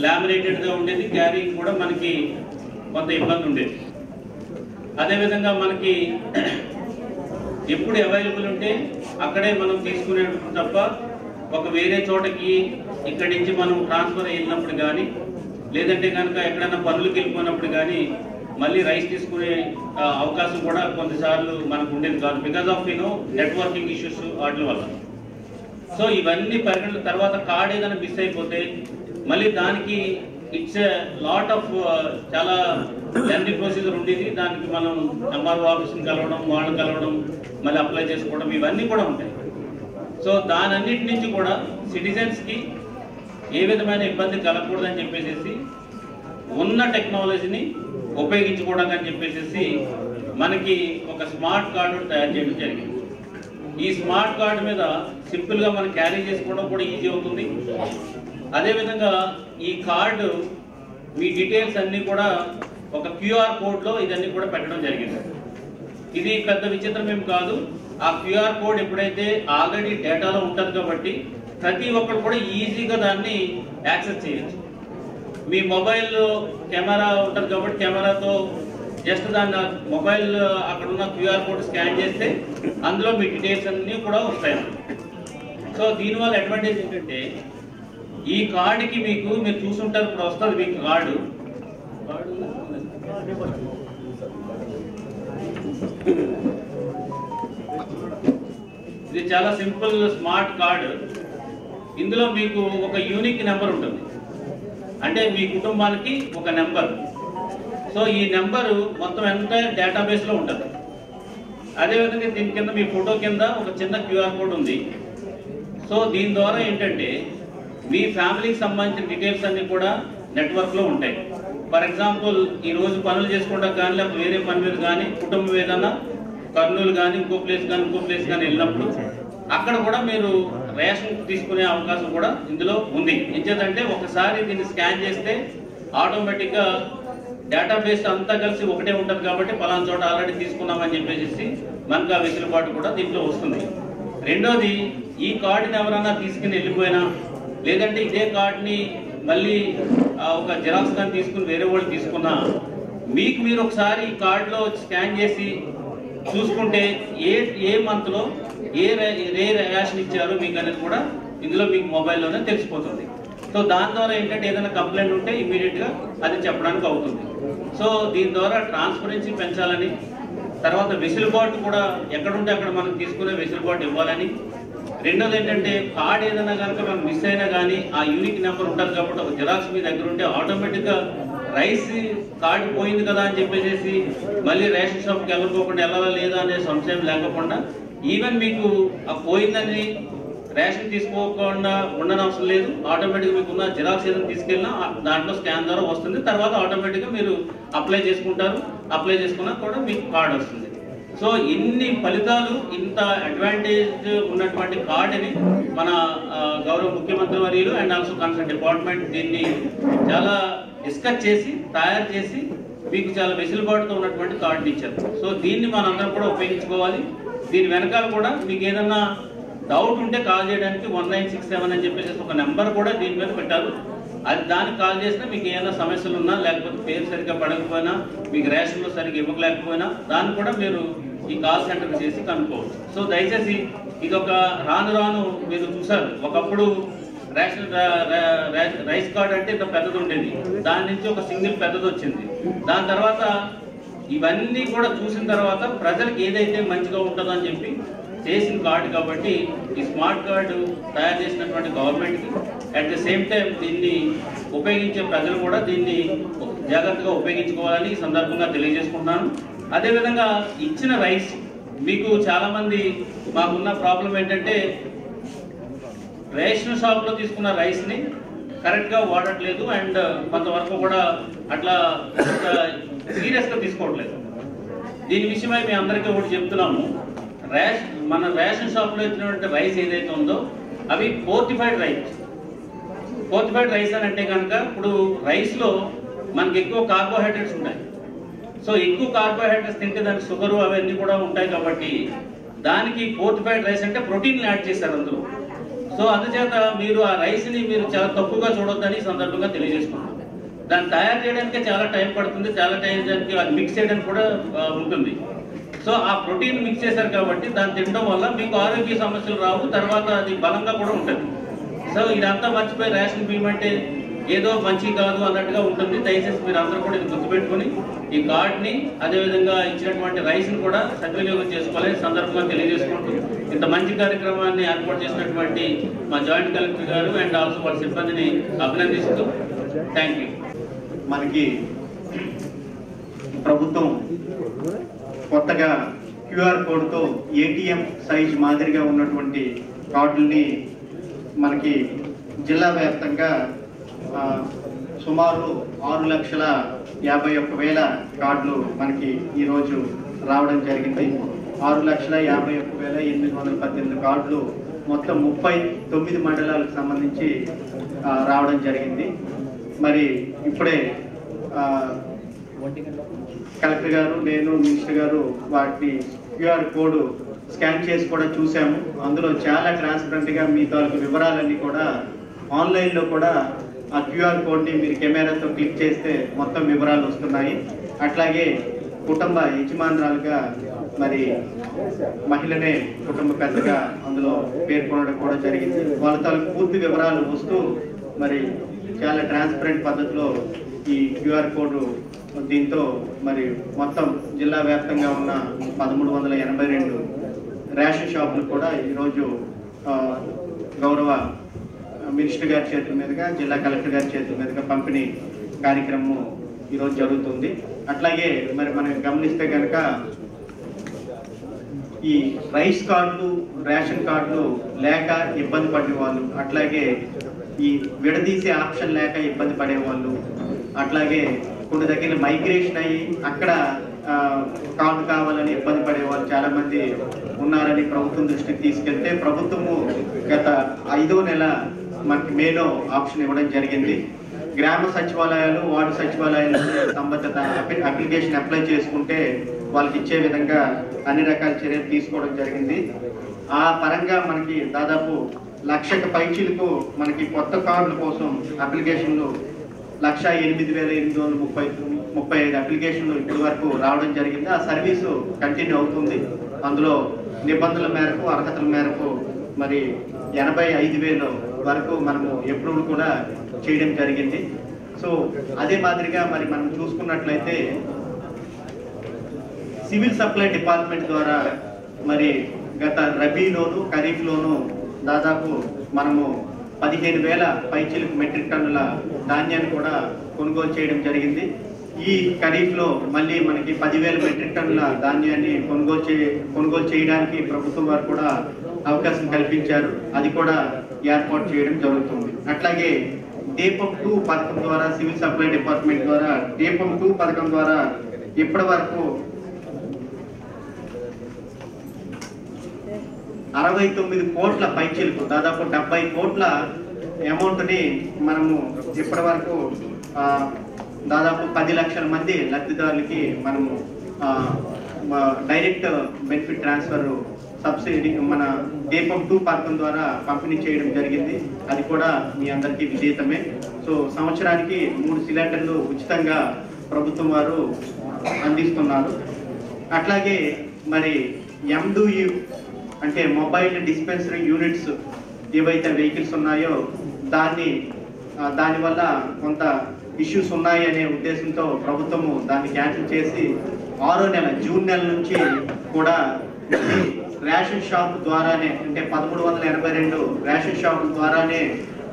లామినేటెడ్గా ఉండేది, క్యారింగ్ కూడా మనకి కొంత ఇబ్బంది ఉండేది. అదేవిధంగా మనకి ఎప్పుడు అవైలబుల్ ఉంటే అక్కడే మనం తీసుకునే తప్ప ఒక వేరే చోటకి ఇక్కడి నుంచి మనం ట్రాన్స్ఫర్ అయినప్పుడు కానీ లేదంటే కనుక ఎక్కడైనా పనులకు వెళ్ళిపోయినప్పుడు కానీ మళ్ళీ రైస్ తీసుకునే అవకాశం కూడా కొన్నిసార్లు మనకు ఉండేది కాదు, బికాస్ ఆఫ్ నెట్వర్కింగ్ ఇష్యూస్ వాటి వల్ల. సో ఇవన్నీ పరిగణన తర్వాత కార్డ్ ఏదైనా మిస్ అయిపోతే మళ్ళీ దానికి ఇట్స్ ఏ లాట్ ఆఫ్ చాలా లెంతీ ప్రొసీజర్ ఉండేది. దానికి మనం ఎంఆర్ఓ ఆఫీస్ని కలవడం, వాళ్ళని కలవడం, మళ్ళీ అప్లై చేసుకోవడం, ఇవన్నీ కూడా ఉంటాయి. సో దానన్నిటి నుంచి కూడా సిటిజన్స్కి ఏ విధమైన ఇబ్బంది కలగకూడదని చెప్పేసి ఉన్న టెక్నాలజీని ఉపయోగించుకోవడానికి అని చెప్పేసి మనకి ఒక స్మార్ట్ కార్డు తయారు చేయడం జరిగింది. ఈ స్మార్ట్ కార్డు మీద సింపుల్గా మనం క్యారీ చేసుకోవడం కూడా ఈజీ అవుతుంది. అదేవిధంగా ఈ కార్డు మీ డీటెయిల్స్ అన్నీ కూడా ఒక క్యూఆర్ కోడ్లో ఇదన్నీ కూడా పెట్టడం జరిగింది. ఇది పెద్ద విచిత్రం ఏం కాదు. ఆ క్యూఆర్ కోడ్ ఎప్పుడైతే ఆల్రెడీ డేటాలో ఉంటుంది కాబట్టి ప్రతి ఒక్కరు కూడా ఈజీగా దాన్ని యాక్సెస్ చేయొచ్చు. మీ మొబైల్ కెమెరా ఉంటుంది కాబట్టి కెమెరాతో జస్ట్ దాన్ని మొబైల్ అక్కడ ఉన్న క్యూఆర్ కోడ్ స్కాన్ చేస్తే అందులో మీ డీటెయిల్స్ అన్నీ కూడా వస్తాయి. సో దీనివల్ల అడ్వాంటేజ్ ఏంటంటే ఈ కార్డుకి మీరు చూసుంటారు, ఇప్పుడు వస్తుంది మీకు కార్డు. ఇది చాలా సింపుల్ స్మార్ట్ కార్డు. ఇందులో మీకు ఒక యూనిక్ నెంబర్ ఉంటుంది, అంటే మీ కుటుంబానికి ఒక నెంబర్. సో ఈ నెంబరు మొత్తం ఎంత డేటాబేస్లో ఉంటుంది. అదేవిధంగా దీని కింద మీ ఫోటో కింద ఒక చిన్న క్యూఆర్ కోడ్ ఉంది. సో దీని ద్వారా ఏంటంటే మీ ఫ్యామిలీకి సంబంధించిన డీటెయిల్స్ అన్నీ కూడా నెట్వర్క్లో ఉంటాయి. ఫర్ ఎగ్జాంపుల్ ఈరోజు పనులు చేసుకుంటాం కానీ లేకపోతే వేరే పని మీద కానీ కుటుంబం ఏదన్నా కర్నూలు కానీ ఇంకో ప్లేస్ కానీ వెళ్ళినప్పుడు అక్కడ కూడా మీరు రేషన్ తీసుకునే అవకాశం కూడా ఇందులో ఉంది. ఎంచేదంటే ఒకసారి దీన్ని స్కాన్ చేస్తే ఆటోమేటిక్గా డేటాబేస్ అంతా కలిసి ఒకటే ఉంటుంది కాబట్టి పలానా చోట ఆల్రెడీ తీసుకున్నామని చెప్పేసి మనకు ఆ వెసులుబాటు కూడా దీంట్లో వస్తుంది. రెండోది, ఈ కార్డుని ఎవరైనా తీసుకుని వెళ్ళిపోయినా లేదంటే ఇదే కార్డుని మళ్ళీ ఒక జిరాక్స్ కానీ తీసుకుని వేరే వాళ్ళు తీసుకున్నా మీరు ఒకసారి ఈ కార్డులో స్కాన్ చేసి చూసుకుంటే ఏ మంత్లో ఏ రేషన్ ఇచ్చారో మీకు అనేది కూడా ఇందులో మీకు మొబైల్లోనే తెలిసిపోతుంది. సో దాని ద్వారా ఏంటంటే ఏదైనా కంప్లైంట్ ఉంటే ఇమీడియట్గా అది చెప్పడానికి అవుతుంది. సో దీని ద్వారా ట్రాన్స్పరెన్సీ పెంచాలని, తర్వాత వెసులుబాటు కూడా ఎక్కడుంటే అక్కడ మనం తీసుకునే వెసులుబాటు ఇవ్వాలని. రెండోది ఏంటంటే కార్డ్ ఏదైనా కనుక మనం మిస్ అయినా కానీ ఆ యూనిక్ నెంబర్ ఉంటుంది కాబట్టి ఒక జిరాక్స్ మీ దగ్గర ఉంటే ఆటోమేటిక్గా రైస్ కార్డు పోయింది కదా అని చెప్పేసి మళ్ళీ రేషన్ షాప్కి వెళ్ళకోకుండా వెళ్ళాలా లేదా అనే సంశయం లేకుండా ఈవెన్ మీకు ఆ పోయిందని రేషన్ తీసుకోకుండా ఉండనవసరం లేదు. ఆటోమేటిక్గా మీకున్న జిరాక్స్ ఏదైనా తీసుకెళ్ళినా దాంట్లో స్కాన్ ద్వారా వస్తుంది. తర్వాత ఆటోమేటిక్గా మీరు అప్లై చేసుకుంటారు. అప్లై చేసుకున్నా కూడా మీకు కార్డు వస్తుంది. సో ఇన్ని ఫలితాలు, ఇంత అడ్వాంటేజ్ ఉన్నటువంటి కార్డుని మన గౌరవ ముఖ్యమంత్రి వర్యులు అండ్ ఆల్సో కన్సర్న్ డిపార్ట్మెంట్ దీన్ని చాలా డిస్కస్ చేసి తయారు చేసి మీకు చాలా వెసులుబాటుతో ఉన్నటువంటి కార్డుని ఇచ్చారు. సో దీన్ని మనందరం కూడా ఉపయోగించుకోవాలి. దీని వెనకాల కూడా మీకు ఏదన్నా డౌట్ ఉంటే కాల్ చేయడానికి 1967 అని చెప్పేసి ఒక నెంబర్ కూడా దీని మీద పెట్టారు. అది దానికి కాల్ చేసినా మీకు ఏమైనా సమస్యలు ఉన్నా లేకపోతే పేరు సరిగ్గా పడకపోయినా మీకు రేషన్లో సరిగ్గా ఇవ్వలేకపోయినా దాన్ని కూడా మీరు ఈ కాల్ సెంటర్ చేసి కనుక్కోవచ్చు. సో దయచేసి ఇది ఒక రాను మీరు చూసారు, ఒకప్పుడు రేషన్ రైస్ కార్డ్ అంటే ఇంత పెద్దది ఉండేది, దాని నుంచి ఒక సింగిల్ పెద్దది వచ్చింది. దాని తర్వాత ఇవన్నీ కూడా చూసిన తర్వాత ప్రజలకు ఏదైతే మంచిగా ఉంటుందో అని చెప్పి చేసిన కార్డు కాబట్టి ఈ స్మార్ట్ కార్డు తయారు చేసినటువంటి గవర్నమెంట్కి అట్ ద సేమ్ టైం దీన్ని ఉపయోగించే ప్రజలు కూడా దీన్ని జాగ్రత్తగా ఉపయోగించుకోవాలని ఈ సందర్భంగా తెలియజేసుకుంటున్నాను. అదేవిధంగా ఇచ్చిన రైస్ మీకు చాలామంది మాకున్న ప్రాబ్లం ఏంటంటే రేషన్ షాప్లో తీసుకున్న రైస్ని కరెక్ట్గా వాడట్లేదు అండ్ కొంతవరకు కూడా అట్లా సీరియస్గా తీసుకోవట్లేదు. దీని విషయమై మేము అందరికీ ఒకటి చెప్తున్నాము, మన రేషన్ షాప్లో ఇచ్చినటువంటి రైస్ ఏదైతే ఉందో అవి ఫోర్టిఫైడ్ రైస్ అని అంటే కనుక ఇప్పుడు రైస్లో మనకి ఎక్కువ కార్బోహైడ్రేట్స్ ఉంటాయి. సో ఎక్కువ కార్బోహైడ్రేట్స్ తింటే దానికి షుగరు అవన్నీ కూడా ఉంటాయి కాబట్టి దానికి ఫోర్టిఫైడ్ రైస్ అంటే ప్రోటీన్లు యాడ్ చేశారు అందులో. సో అందుచేత మీరు ఆ రైస్ని మీరు చాలా తక్కువగా చూడొద్దని ఈ సందర్భంగా తెలియజేసుకున్నాం. దాన్ని తయారు చేయడానికి చాలా టైం పడుతుంది, చాలా టైం దానికి అది మిక్స్ చేయడానికి కూడా ఉంటుంది. సో ఆ ప్రోటీన్ మిక్స్ చేశారు కాబట్టి దాన్ని తినడం వల్ల మీకు ఆరోగ్య సమస్యలు రావు, తర్వాత అది బలంగా కూడా ఉంటుంది. సో ఇదంతా మర్చిపోయి రేషన్ బియ్యం అంటే ఏదో మంచి కాదు అన్నట్టుగా ఉంటుంది. దయచేసి మీరు అందరూ కూడా ఇది గుర్తుపెట్టుకుని ఈ కార్డ్ని అదేవిధంగా ఇచ్చినటువంటి రైస్ని కూడా సద్వినియోగం చేసుకోవాలి సందర్భంగా తెలియజేసుకుంటూ ఇంత మంచి కార్యక్రమాన్ని ఏర్పాటు చేసినటువంటి మా జాయింట్ కలెక్టర్ గారు అండ్ ఆల్సో వాళ్ళ సిబ్బందిని అభినందిస్తూ థ్యాంక్ యూ. మనకి ప్రభుత్వం కొత్తగా క్యూఆర్ కోడ్తో ఏటీఎం సైజ్ మాదిరిగా ఉన్నటువంటి కార్డుల్ని మనకి జిల్లా వ్యాప్తంగా సుమారు 6,51,000 కార్డులు మనకి ఈరోజు రావడం జరిగింది. 6,51,818 కార్డులు మొత్తం 39 మండలాలకు సంబంధించి రావడం జరిగింది. మరి ఇప్పుడే కలెక్టర్ గారు, నేను, మినిస్టర్ గారు వాటిని క్యూఆర్ కోడ్ స్కాన్ చేసి కూడా చూసాము. అందులో చాలా ట్రాన్స్పరెంట్గా మీ తాలూకు వివరాలన్నీ కూడా ఆన్లైన్లో కూడా ఆ క్యూఆర్ కోడ్ని మీరు కెమెరాతో క్లిక్ చేస్తే మొత్తం వివరాలు వస్తున్నాయి. అట్లాగే కుటుంబ యజమానురాలుగా మరి మహిళనే కుటుంబ పెద్దగా అందులో పేర్కొనడం కూడా జరిగింది. వాళ్ళ తాలూకు పూర్తి వివరాలు వస్తూ మరి చాలా ట్రాన్స్పరెంట్ పద్ధతిలో ఈ క్యూఆర్ కోడ్ దీంతో మరి మొత్తం జిల్లా వ్యాప్తంగా ఉన్న 1382 రేషన్ షాపులు కూడా ఈరోజు గౌరవ మినిస్టర్ గారి చేతుల మీదుగా, జిల్లా కలెక్టర్ గారి చేతుల మీదుగా పంపిణీ కార్యక్రమం ఈరోజు జరుగుతుంది. అట్లాగే మరి మనం గమనిస్తే కనుక ఈ రైస్ కార్డులు, రేషన్ కార్డులు లేక ఇబ్బంది పడేవాళ్ళు, అట్లాగే ఈ విడదీసే ఆప్షన్ లేక ఇబ్బంది పడేవాళ్ళు, అట్లాగే కొన్ని దగ్గర మైగ్రేషన్ అయ్యి అక్కడ కార్డు కావాలని ఇబ్బంది పడేవాళ్ళు చాలా మంది ఉన్నారని ప్రభుత్వం దృష్టికి తీసుకెళ్తే ప్రభుత్వము గత 5వ నెల మనకి మేలో ఆప్షన్ ఇవ్వడం జరిగింది. గ్రామ సచివాలయాలు, వార్డు సచివాలయాలు సంబంధిత అప్లికేషన్ అప్లై చేసుకుంటే వాళ్ళకి ఇచ్చే విధంగా అన్ని రకాల చర్యలు తీసుకోవడం జరిగింది. ఆ పరంగా మనకి దాదాపు 1,00,000 పైచీలకు మనకి కొత్త కార్డుల కోసం అప్లికేషన్లు 1,08,835 అప్లికేషన్లు ఇప్పటి వరకు రావడం జరిగింది. ఆ సర్వీసు కంటిన్యూ అవుతుంది. అందులో నిబంధనల మేరకు, అర్హతల మేరకు మరి 85,000 వరకు మనము అప్రూవల్ కూడా చేయడం జరిగింది. సో అదే మాదిరిగా మరి మనం చూసుకున్నట్లయితే సివిల్ సప్లై డిపార్ట్మెంట్ ద్వారా మరి గత రబీలోను, ఖరీఫ్లోను దాదాపు మనము 15,000 పైచీలకు మెట్రిక్ టన్నుల ధాన్యాన్ని కూడా కొనుగోలు చేయడం జరిగింది. ఈ ఖరీఫ్లో మళ్ళీ మనకి 10,000 మెట్రిక్ టన్నుల ధాన్యాన్ని కొనుగోలు చేయడానికి ప్రభుత్వం వారు కూడా అవకాశం కల్పించారు. అది కూడా ఏర్పాటు చేయడం జరుగుతుంది. అట్లాగే దీపం 2 పథకం ద్వారా సివిల్ సప్లై డిపార్ట్మెంట్ ద్వారా దీపం 2 పథకం ద్వారా ఇప్పటి వరకు 69 కోట్ల పైచీలకు దాదాపు 70 కోట్ల అమౌంట్ని మనము ఇప్పటి వరకు దాదాపు 10 లక్షల మంది లబ్ధిదారులకి మనము డైరెక్ట్ బెనిఫిట్ ట్రాన్స్ఫర్ సబ్సిడీ మన దీపం 2 పథకం ద్వారా పంపిణీ చేయడం జరిగింది. అది కూడా మీ అందరికీ విజేతమే. సో సంవత్సరానికి 3 సిలిండర్లు ఉచితంగా ప్రభుత్వం వారు అందిస్తున్నారు. అట్లాగే మరి MDU అంటే మొబైల్ డిస్పెన్సరీ యూనిట్స్ ఏవైతే వెహికల్స్ ఉన్నాయో దానివల్ల కొంత ఇష్యూస్ ఉన్నాయి అనే ఉద్దేశంతో ప్రభుత్వము దాన్ని క్యాన్సిల్ చేసి 6వ నెల జూన్ నెల నుంచి కూడా రేషన్ షాప్ ద్వారానే అంటే 1382 రేషన్ షాప్ ద్వారానే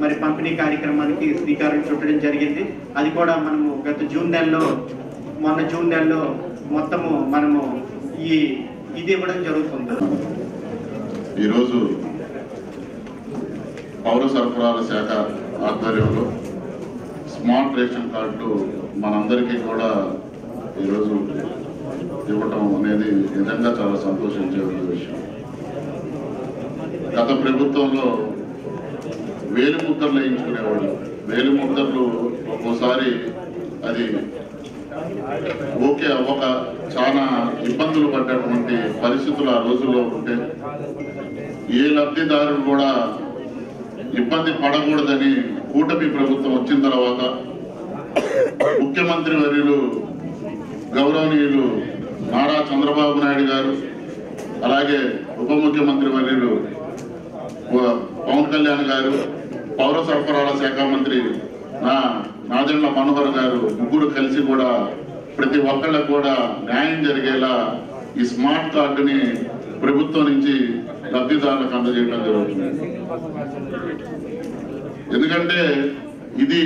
మరి పంపిణీ కార్యక్రమానికి శ్రీకారం చుట్టడం జరిగింది. అది కూడా మనము గత మొన్న జూన్ నెలలో మొత్తము మనము ఇది ఇవ్వడం జరుగుతుంది. ఈరోజు పౌర సరఫరాల శాఖ ఆధ్వర్యంలో స్మార్ట్ రేషన్ కార్డులు మనందరికీ కూడా ఈరోజు ఇవ్వటం అనేది నిజంగా చాలా సంతోషించే విషయం. గత ప్రభుత్వంలో వేలిముద్రలు వేయించుకునేవాళ్ళు. వేలిముద్రలు ఒక్కోసారి అది ఓకే అవ్వక చాలా ఇబ్బందులు పడ్డటువంటి పరిస్థితులు ఆ రోజుల్లో ఉంటే ఏ లబ్ధిదారులు కూడా ఇబ్బంది పడకూడదని కూటమి ప్రభుత్వం వచ్చిన తర్వాత ముఖ్యమంత్రి వర్యులు గౌరవనీయులు నారా చంద్రబాబు నాయుడు గారు, అలాగే ఉప ముఖ్యమంత్రి వర్యులు పవన్ కళ్యాణ్ గారు, పౌర సరఫరాల శాఖ మంత్రి నాదెండ్ల మనోహర్ గారు ముగ్గురు కలిసి కూడా ప్రతి ఒక్కళ్ళకు కూడా న్యాయం జరిగేలా ఈ స్మార్ట్ కార్డుని ప్రభుత్వం నుంచి లబ్ధిదారులకు అందజేయడం జరుగుతుంది. ఎందుకంటే ఇది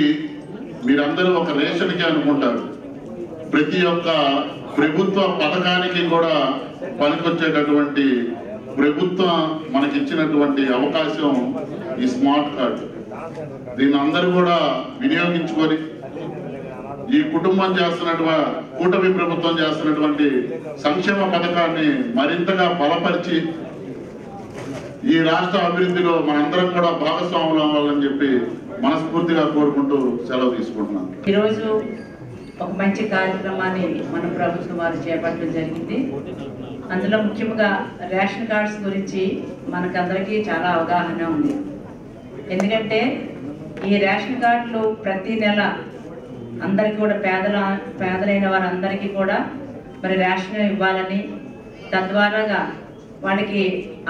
మీరందరూ ఒక రేషన్కి అనుకుంటారు, ప్రతి ఒక్క ప్రభుత్వ పథకానికి కూడా పనికొచ్చేటటువంటి ప్రభుత్వం మనకిచ్చినటువంటి అవకాశం ఈ స్మార్ట్ కార్డు. దీన్ని అందరూ కూడా వినియోగించుకొని ఈ కుటుంబం కూటమి ప్రభుత్వం చేస్తున్నటువంటి సంక్షేమ పథకాన్ని మరింతగా బలపరిచి ఈ రాష్ట్ర అభివృద్ధిలో మనందరం కూడా భాగస్వాములు అవ్వాలని చెప్పి మనస్ఫూర్తిగా కోరుకుంటూ సెలవు తీసుకుంటున్నాను. ఈరోజు ఒక మంచి కార్యక్రమాన్ని మన ప్రభుత్వం వారు చేపట్టడం జరిగింది. అందులో ముఖ్యంగా రేషన్ కార్డ్స్ గురించి మనకందరికీ చాలా అవగాహన ఉంది. ఎందుకంటే ఈ రేషన్ కార్డులు ప్రతి నెల అందరికీ కూడా పేదలైన వారందరికీ కూడా మరి రేషన్ ఇవ్వాలని, తద్వారాగా వాళ్ళకి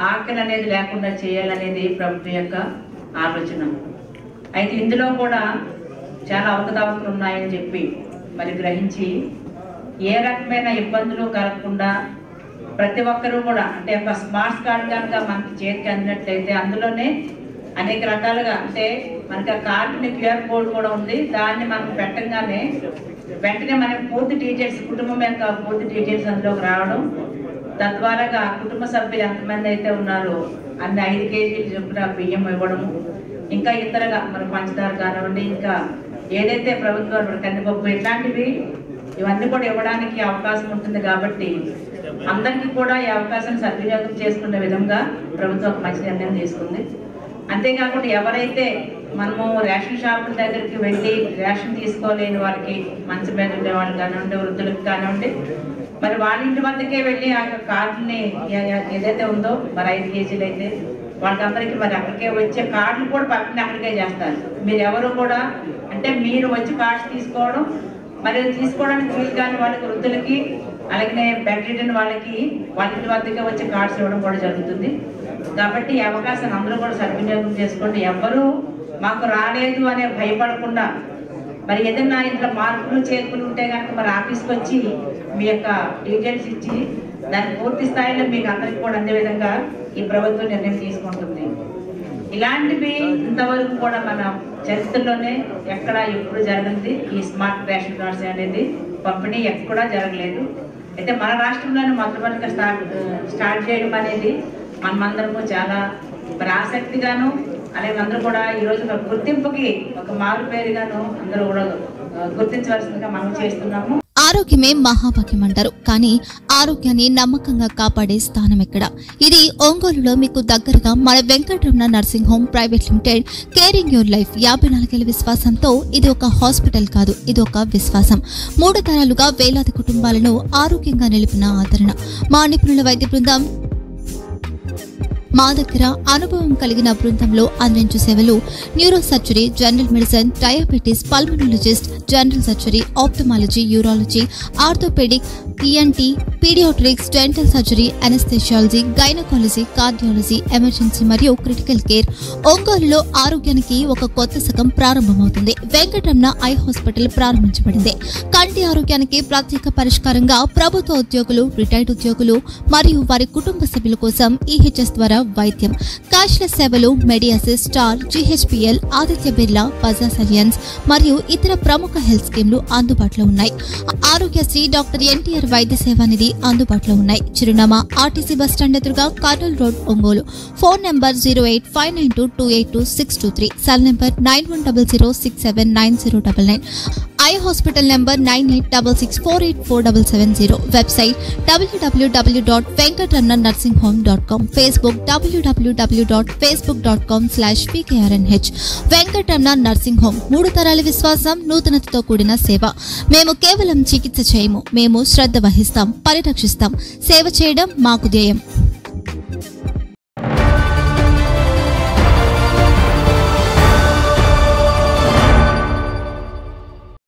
ఆకలి అనేది లేకుండా చేయాలనేది ప్రభుత్వం యొక్క ఆలోచన. అయితే ఇందులో కూడా చాలా అవకతవకలు ఉన్నాయని చెప్పి మరి గ్రహించి ఏ రకమైన ఇబ్బందులు కలగకుండా ప్రతి ఒక్కరూ కూడా అంటే ఒక స్మార్ట్ కార్డు కనుక మనకి చేతికి అందినట్లయితే అందులోనే అనేక రకాలుగా అంటే మనకి ఆ కార్డుని క్యూఆర్ కోడ్ కూడా ఉంది. దాన్ని మనం పెట్టగానే వెంటనే మనకి పూర్తి డీటెయిల్స్, కుటుంబం యొక్క పూర్తి డీటెయిల్స్ అందులోకి రావడం, తద్వారాగా కుటుంబ సభ్యులు ఎంతమంది అయితే ఉన్నారో అన్ని 5 కేజీలు చొప్పున బియ్యం ఇవ్వడము, ఇంకా ఇతరగా మన పంచదార కానివ్వండి, ఇంకా ఏదైతే ప్రభుత్వాలు కందిపప్పు ఇట్లాంటివి ఇవన్నీ కూడా ఇవ్వడానికి అవకాశం ఉంటుంది. కాబట్టి అందరికీ కూడా ఈ అవకాశాన్ని సద్వినియోగం చేసుకునే విధంగా ప్రభుత్వం ఒక మంచి నిర్ణయం తీసుకుంది. అంతేకాకుండా ఎవరైతే మనము రేషన్ షాపుల దగ్గరికి వెళ్ళి రేషన్ తీసుకోలేని వాళ్ళకి, మంచం మీద ఉండే వాళ్ళు కానివ్వండి, వృద్ధులకు కానివ్వండి, మరి వాళ్ళ ఇంటి వద్దకే వెళ్ళి ఆ కార్డుని ఏదైతే ఉందో మరి 5 కేజీలు అయితే వాళ్ళకందరికీ మరి అక్కడికే వచ్చే కార్డులు కూడా పంపిణీ అక్కడికే చేస్తారు. మీరు ఎవరు కూడా అంటే మీరు వచ్చి కార్డ్స్ తీసుకోవడం, మరి తీసుకోవడానికి వీలు కాని వాళ్ళకి, వృద్ధులకి, అలాగే బెడ్ రిడన్ వాళ్ళకి వాళ్ళ ఇంటి వద్దకే వచ్చే కార్డ్స్ ఇవ్వడం కూడా జరుగుతుంది. కాబట్టి ఈ అవకాశాన్ని అందరూ కూడా సద్వినియోగం చేసుకోండి. ఎవరు మాకు రాలేదు అనే భయపడకుండా మరి ఏదైనా ఇంట్లో మార్పులు చేర్పులు ఉంటే కనుక మరి ఆఫీస్కి వచ్చి మీ యొక్క డీటెయిల్స్ ఇచ్చి దాన్ని పూర్తి స్థాయిలో మీకు అందరికీ కూడా అందే విధంగా ఈ ప్రభుత్వం నిర్ణయం తీసుకుంటుంది. ఇలాంటివి ఇంతవరకు కూడా మన చరిత్రలోనే ఎక్కడ ఎప్పుడు జరగనిది ఈ స్మార్ట్ రేషన్ కార్డ్స్ అనేది పంపిణీ ఎక్కడా జరగలేదు. అయితే మన రాష్ట్రంలోనే మొట్టమొదటిగా స్టార్ట్ చేయడం అనేది మనమందరము చాలా మరి ఆసక్తిగాను, అలాగే అందరూ కూడా ఈరోజు ఒక గుర్తింపుకి ఒక మారు పేరుగాను అందరూ కూడా గుర్తించవలసిందిగా మనం చేస్తున్నాము. ఆరోగ్యమే మహాభాగ్యం అంటారు, కానీ ఆరోగ్యాన్ని నమ్మకంగా కాపాడే స్థానం ఎక్కడ? ఇది ఒంగోలులో మీకు దగ్గరగా మన Venkataramana nursing home private limited. Caring your life 54 ఏళ్ల విశ్వాసంతో ఇది ఒక హాస్పిటల్ కాదు, ఇది ఒక విశ్వాసం. 3 తరాలుగా వేలాది కుటుంబాలను ఆరోగ్యంగా నిలిపిన ఆదరణ. మా నిపుణుల వైద్య బృందం మా దగ్గర అనుభవం కలిగిన బృందంలో అందించే సేవలు neuro surgery, general medicine, diabetes, pulmonologist, general surgery, ophthalmology, urology, orthopaedic, ENT, paediatrics, dental surgery, anaesthesiology, gynaecology, cardiology, emergency మరియు క్రిటికల్ కేర్. ఒంగోలులో ఆరోగ్యానికి ఒక కొత్త శకం ప్రారంభమవుతుంది. వెంకటరమణ ఐ హాస్పిటల్ ప్రారంభించబడింది. కంటి ఆరోగ్యానికి ప్రత్యేక పరిష్కారంగా ప్రభుత్వ ఉద్యోగులు, రిటైర్డ్ ఉద్యోగులు మరియు వారి కుటుంబ సభ్యుల కోసం ఈహెచ్ఎస్ ద్వారా వైద్యం, క్యాష్లెస్ సేవలు, Medi Assist, Star, GHPL, Aditya Birla, Bajaj Allianz మరియు ఇతర ప్రముఖ హెల్త్ స్కీమ్లు అందుబాటులో ఉన్నాయి. ఆరోగ్యశ్రీ, డాక్టర్ ఎన్టీఆర్ వైద్య సేవా నిధి అందుబాటులో ఉన్నాయి. చిరునామా ఆర్టీసీ బస్టాండ్ ఎదురుగా, Kurnool road, Ongole. Phone number 08592282623, cell number 9100679099, eye hospital number 9866484770, website www.venkatramanarsinghome.com, Facebook www.facebook.com/pkrnh. Venkataramana nursing home, 3 తరాల విశ్వాసం, నూతనతతో కూడిన సేవ. మేము కేవలం చికిత్స చేయము, మేము శ్రద్ధ వహిస్తాం, పరిరక్షిస్తాం. సేవ చేయడం మాకు ధ్యేయం.